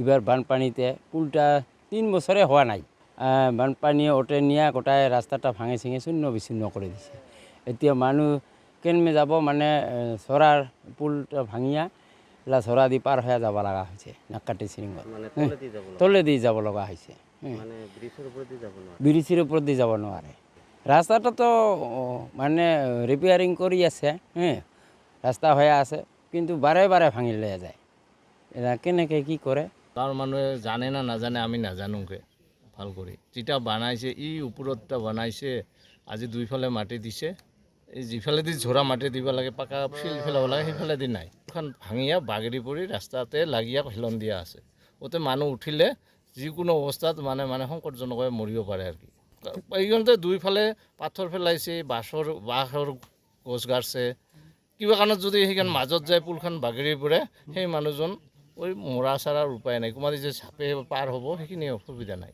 এইবার বানপানিতে পুলটা 3 বছরে হওয়া নাই। বানপানী ওটে নিয়ে গোটায় রাস্তাটা ভাঙে ছিঙে শূন্য বিচ্ছিন্ন করে দিছে। এতিয়া মানুষ কেনমে যাব মানে চরার পুলটা ভাঙিয়া এলা চরা দি পার হয়ে যাব লগা হয়েছে নাকাটি শৃঙ্গ তলে দিয়ে যাব লগা হয়েছে। ব্রিজের উপর দিয়ে যাব নোৱাৰে। রাস্তাটা তো মানে রিপেয়ারিং করি আছে, রাস্তা হয়ে আছে, কিন্তু বারে বারে ভাঙি লয়ে যায়। এরা কেনেকে কি করে তার মানুহে জানে না নাজানে আমি নাজানোকে ভাল কৰি যেটা বানাইছে ই ওপৰতটা বানাইছে আজি দুইফালে মাটি দিছে এই যিফালেদি ঝৰা মাটি দিব লাগে পাকা ফিল পেলাব লাগে সেইফালেদি নাই এখন ভাঙিয়া বাগৰি পৰি ৰাস্তাতে লাগিয়া হেলন দিয়া আছে ওতে মানুহ উঠিলে যিকোনো অৱস্থাত মানে সংকটজনকভাৱে মৰিব পাৰে আৰু কি এইখনতে দুইফালে পাথৰ পেলাইছে বাঁহৰ গছ গাড়ছে কিবা কাৰণত যদি সেইখন মাজত যায় পুলখন বাগৰি পৰে সেই মানুহজন ওই মৰা চৰাৰ উপায় নাই কোনোবা যে চাপে পাৰ হ'ব সেইখিনি অসুবিধা নাই।